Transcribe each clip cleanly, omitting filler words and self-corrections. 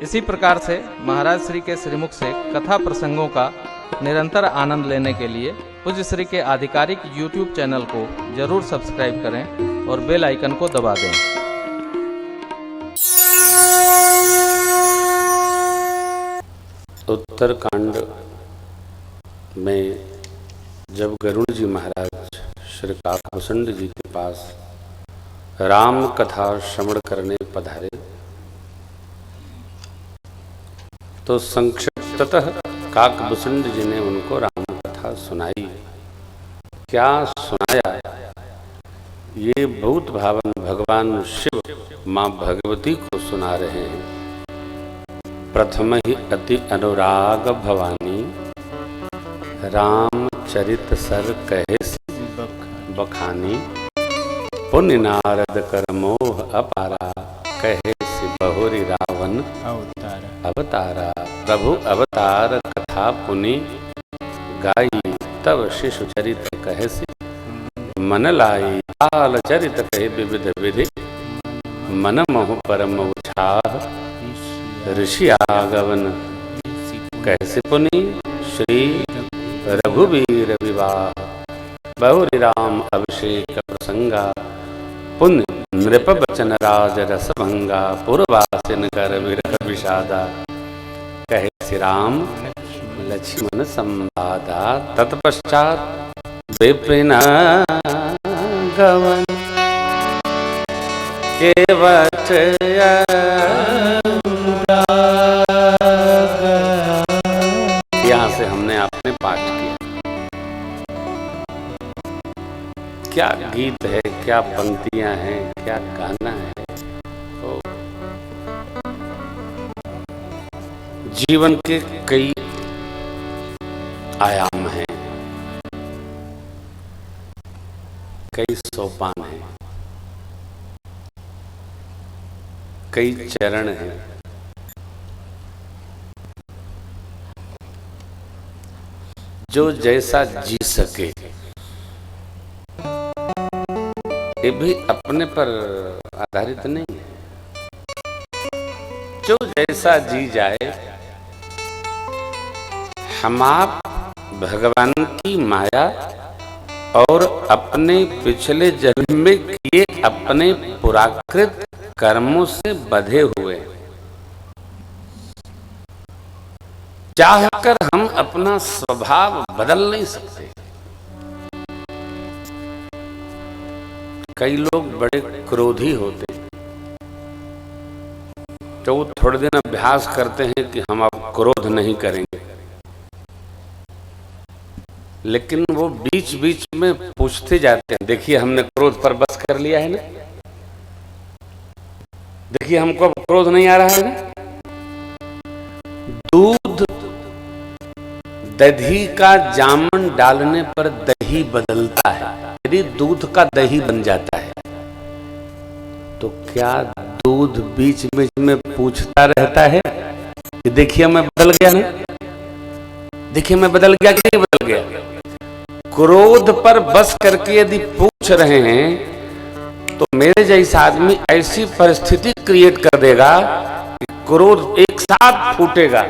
इसी प्रकार से महाराज श्री के श्रीमुख से कथा प्रसंगों का निरंतर आनंद लेने के लिए पूज्य श्री के आधिकारिक YouTube चैनल को जरूर सब्सक्राइब करें और बेल आइकन को दबा दें। उत्तरकांड में जब गरुड़ जी महाराज श्री काकभूषण जी के पास राम कथा श्रवण करने पधारे तो संक्षिप्ततः काकभूषण जी ने उनको राम कथा सुनाई। क्या सुनाया? ये भूत भावन भगवान शिव मां भगवती को सुना रहे हैं। प्रथम ही अति अनुराग भवानी राम चरित सर कहे बखानी पुण्य नारद कर मोह अपारा कहे से बहुरी रावण अवतारा। प्रभु अवतार कथा पुनि गाई तब शिशु चरित कहे से मन लाई। आल चरित कहे विविध विधि मन मोह परम उछाह ऋषि आगवन कैसे पुनि श्री रघुवीर विवाह बहुरी राम अभिषेक प्रसंगा पुण्य नृप बचन राज रसभंगा पूर्वासिन कर विरह विषादा कहे श्री राम लक्ष्मण संवादा। तत्पश्चात विपिन गवन केवट यहाँ से हमने आपने पाठ किया। क्या गीत है, क्या पंक्तियां हैं, क्या गाना है। तो जीवन के कई आयाम हैं, कई सोपान हैं, कई चरण हैं। जो जैसा जी सके, ये भी अपने पर आधारित नहीं है। जो जैसा जी जाए, हम आप भगवान की माया और अपने पिछले जन्म में किए अपने पुराकृत कर्मों से बंधे हुए, चाहकर हम अपना स्वभाव बदल नहीं सकते। कई लोग बड़े क्रोधी होते, तो वो थोड़े दिन अभ्यास करते हैं कि हम अब क्रोध नहीं करेंगे, लेकिन वो बीच बीच में पूछते जाते हैं, देखिए हमने क्रोध पर बस कर लिया है ना, देखिए हमको अब क्रोध नहीं आ रहा है ना। दूध दही का जामन डालने पर दही बदलता है। यदि दूध का दही बन जाता है तो क्या दूध बीच बीच में पूछता रहता है कि देखिए मैं बदल गया ना, देखिए मैं बदल गया कि नहीं बदल गया। क्रोध पर बस करके यदि पूछ रहे हैं तो मेरे जैसा आदमी ऐसी परिस्थिति क्रिएट कर देगा कि क्रोध एक साथ फूटेगा।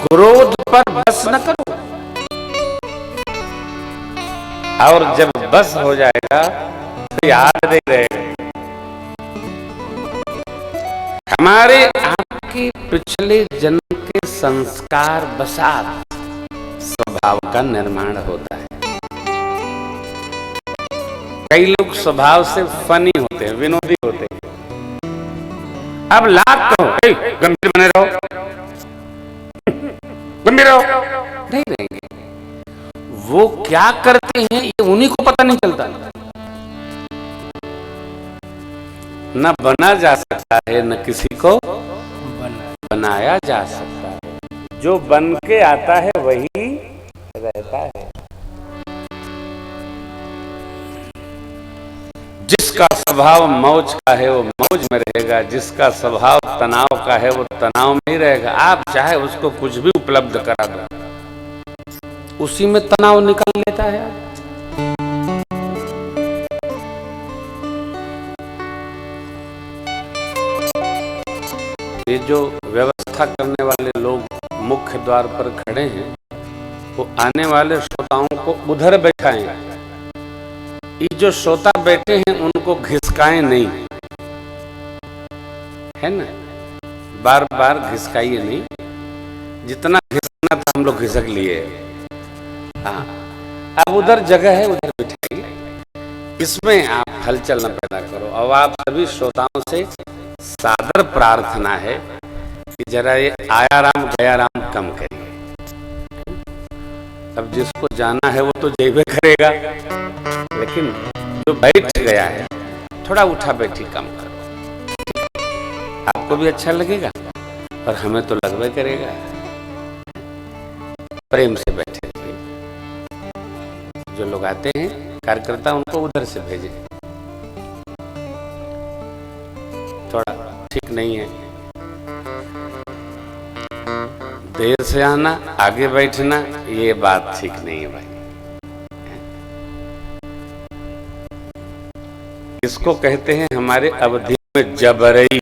क्रोध पर बस न करो, और जब बस हो जाएगा तो याद नहीं रहेगा। हमारे आपके पिछले जन्म के संस्कार बसात स्वभाव का निर्माण होता है। कई लोग स्वभाव से फनी होते हैं, विनोदी होते हैं। अब लात कहो, गंभीर बने रहो, गंभीर रहो, नहीं रहेंगे। वो क्या करते हैं ये उन्हीं को पता नहीं चलता। न बना जा सकता है, न किसी को बनाया जा सकता है। जो बन के आता है वही रहता है। जिसका स्वभाव मौज का है वो मौज में रहेगा, जिसका स्वभाव तनाव का है वो तनाव में ही रहेगा। आप चाहे उसको कुछ भी उपलब्ध करा दो, उसी में तनाव निकल लेता है। ये जो व्यवस्था करने वाले लोग मुख्य द्वार पर खड़े हैं, वो आने वाले श्रोताओं को उधर बैठाएं। ये जो श्रोता बैठे हैं उनको घिसकाएं नहीं, है ना, बार बार घिसकाइए नहीं, जितना घिसना था हम लोग घिसक लिए। हाँ, अब उधर जगह है, उधर बैठाइए, इसमें आप हलचल न पैदा करो। अब आप सभी श्रोताओं से सादर प्रार्थना है कि जरा ये आया राम गया राम कम करिए। अब जिसको जाना है वो तो जेबे करेगा, लेकिन जो बैठ गया है थोड़ा उठा बैठी कम करो, आपको भी अच्छा लगेगा और हमें तो लगवे करेगा। प्रेम से बैठे रहिए। जो लोग आते हैं कार्यकर्ता, उनको उधर से भेजें। थोड़ा ठीक नहीं है, देर से आना, आगे बैठना, ये बात ठीक नहीं है भाई। इसको कहते हैं हमारे अवधि में जबरई।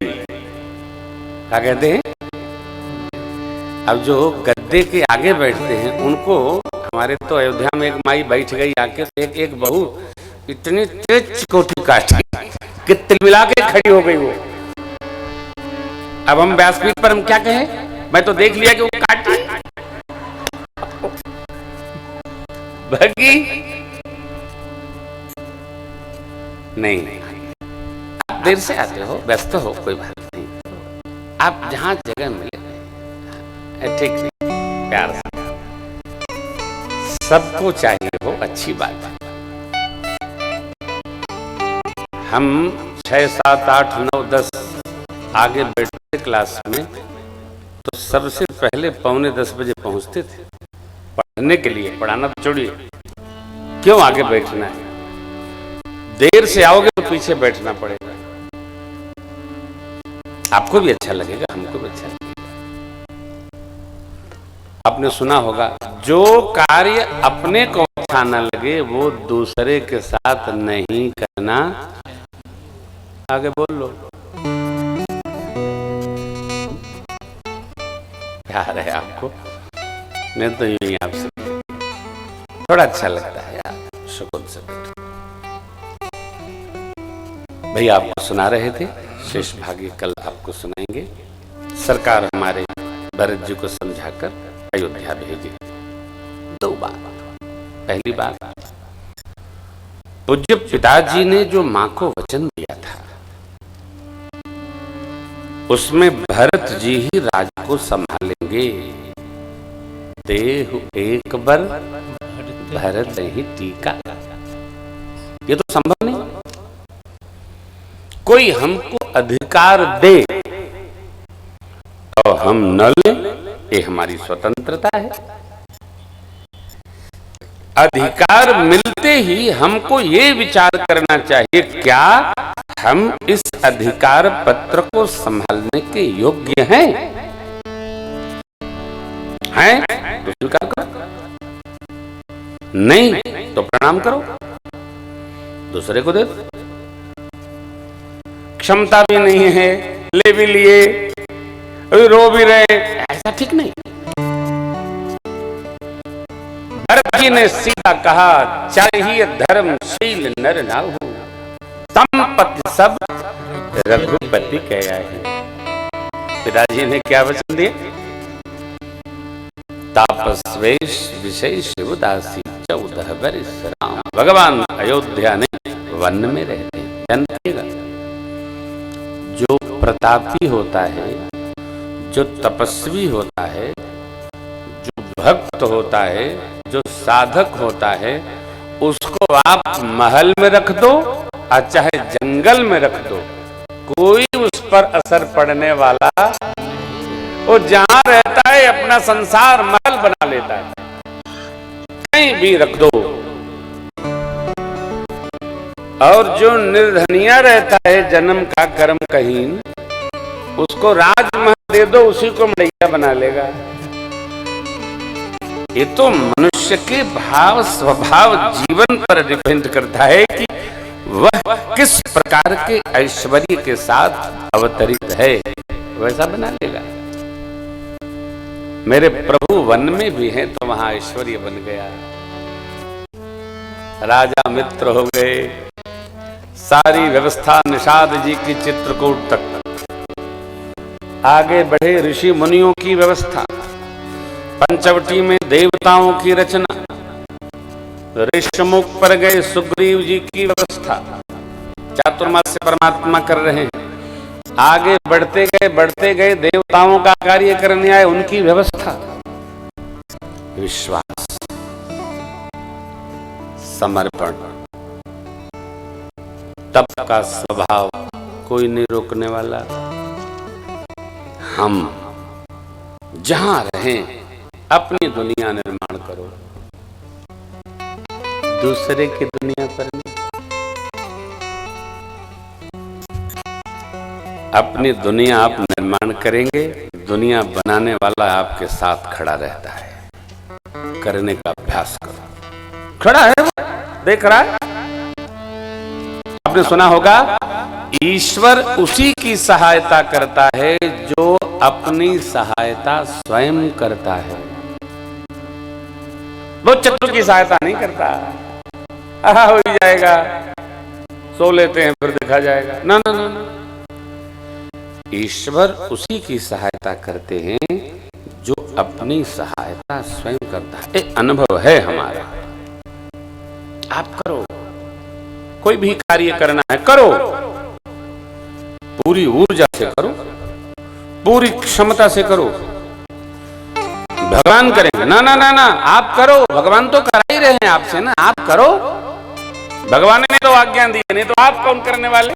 क्या कहते हैं? अब जो गद्दे के आगे बैठते हैं उनको, हमारे तो अयोध्या में एक माई बैठ गई आके, एक बहू इतनी तेज चिकोटी काटी कि तिलमिला के खड़ी हो गई वो। अब हम व्यासपीठ पर हम क्या कहें? मैं तो देख लिया कि वो काटी भगी नहीं। आप देर से आते हो, व्यस्त हो, कोई बात नहीं, आप जहां जगह मिले ठीक नहीं, प्यार से सबको चाहिए हो, अच्छी बात है। हम 6, 7, 8, 9, 10 आगे बैठते क्लास में, तो सबसे पहले 9:45 बजे पहुंचते थे पढ़ने के लिए। पढ़ाना तो छोड़िए, क्यों आगे बैठना है? देर से आओगे तो पीछे बैठना पड़ेगा। आपको भी अच्छा लगेगा, हमको भी अच्छा लगेगा। आपने सुना होगा, जो कार्य अपने को अच्छा न लगे वो दूसरे के साथ नहीं करना। आगे बोल लो, प्यार है आपको, नहीं तो यूं ही आपसे थोड़ा अच्छा लगता है यार, सुकून से बैठो। भैया आपको सुना रहे थे, शेष भागी कल आपको सुनाएंगे। सरकार हमारे भरत जी को समझाकर अयोध्या भेजी। 2 बात। पहली बात, पूज्य पिताजी ने जो मां को वचन दिया था, उसमें भरत जी ही राज्य को संभालेंगे। देहु एक बर भरत ही टीका। ये तो संभव नहीं। कोई हमको अधिकार दे और हम न ले, ये हमारी स्वतंत्रता है। अधिकार मिलते ही हमको ये विचार करना चाहिए, क्या हम इस अधिकार पत्र को संभालने के योग्य हैं? हैं तो स्वीकार करो, नहीं तो प्रणाम करो, दूसरे को दे दो। क्षमता भी नहीं है, ले भी लिए, रो भी रहे, ऐसा ठीक नहीं। भरत जी ने सीधा कहा, चाहिए धर्मशील नर नाहु, संपत्ति सब रघुपति कह आए। पिताजी ने क्या वचन दिए? तापस्वेश विशेष उदासी 14 वर्ष राम। भगवान अयोध्या ने वन में रहते हैं। ध्यान रखिएगा, जो प्रतापी होता है, जो तपस्वी होता है, जो भक्त होता है, जो साधक होता है, उसको आप महल में रख दो और चाहे जंगल में रख दो, कोई उस पर असर पड़ने वाला, वो जहां रहता है अपना संसार महल बना लेता है, कहीं भी रख दो। और जो निर्धनिया रहता है, जन्म का कर्म कहीन, उसको राजमहल दे दो, उसी को मड़ैया बना लेगा। ये तो मनुष्य के भाव स्वभाव जीवन पर डिपेंड करता है कि वह किस प्रकार के ऐश्वर्य के साथ अवतरित है, वैसा बना लेगा। मेरे प्रभु वन में भी हैं तो वहां ऐश्वर्य बन गया, राजा मित्र हो गए, सारी व्यवस्था निषाद जी की चित्रकूट तक, आगे बढ़े ऋषि मुनियों की व्यवस्था, पंचवटी में देवताओं की रचना, ऋषमुख पर गए सुग्रीव जी की व्यवस्था, चातुर्मास्य परमात्मा कर रहे हैं, आगे बढ़ते गए देवताओं का कार्य करने आए उनकी व्यवस्था, विश्वास, समर्पण, तप का स्वभाव कोई नहीं रोकने वाला। हम जहां रहें अपनी दुनिया निर्माण करो, दूसरे की दुनिया पर नहीं। अपनी दुनिया आप निर्माण करेंगे, दुनिया बनाने वाला आपके साथ खड़ा रहता है। करने का अभ्यास करो। खड़ा है, देख रहा है। आपने सुना होगा, ईश्वर उसी की सहायता करता है जो अपनी सहायता स्वयं करता है। वो चतुर की सहायता नहीं करता, हो ही जाएगा, सो लेते हैं फिर देखा जाएगा। ना ना ना ना, ईश्वर उसी की सहायता करते हैं जो अपनी सहायता स्वयं करता है। एक अनुभव है हमारा। आप करो, कोई भी कार्य करना है करो, पूरी ऊर्जा से करो, पूरी क्षमता से करो। भगवान करेंगे, ना ना ना ना, आप करो, भगवान तो करा ही रहे हैं आपसे ना, आप करो। भगवान ने तो आज्ञा दी, नहीं तो आप कौन करने वाले?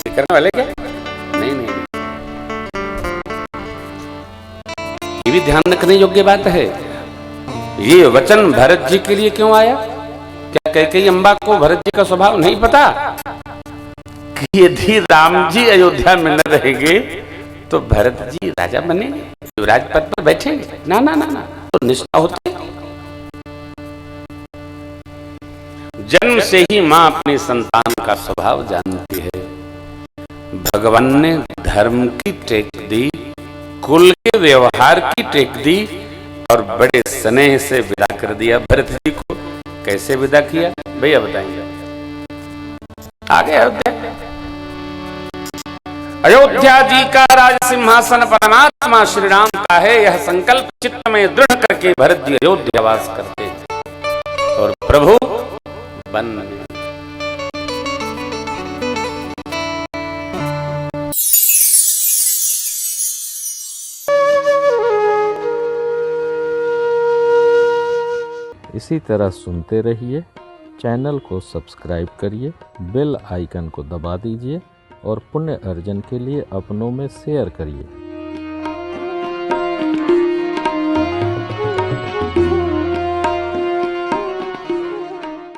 करने वाले क्या? नहीं नहीं, ये भी ध्यान रखने योग्य बात है। ये वचन भरत जी के लिए क्यों आया? क्या कैकेयी अम्बा को भरत जी का स्वभाव नहीं पता कि यदि राम जी अयोध्या में न रहेंगे तो भरत जी राजा बनेंगे, युवराज पद पर बैठेंगे? ना ना ना ना, तो निष्ठा होती। जन्म से ही मां अपनी संतान का स्वभाव जानती है। भगवान ने धर्म की टेक दी, कुल के व्यवहार की टेक दी और बड़े स्नेह से विदा कर दिया भरत जी को। कैसे विदा किया भैया बताएंगे। आगे अयोध्या जी का राज सिंहासन परमात्मा श्री राम का है, यह संकल्प चित्त में दृढ़ करके भरत जी अयोध्या वास करते हैं और प्रभु बन में। इसी तरह सुनते रहिए, चैनल को सब्सक्राइब करिए, बेल आइकन को दबा दीजिए और पुण्य अर्जन के लिए अपनों में शेयर करिए।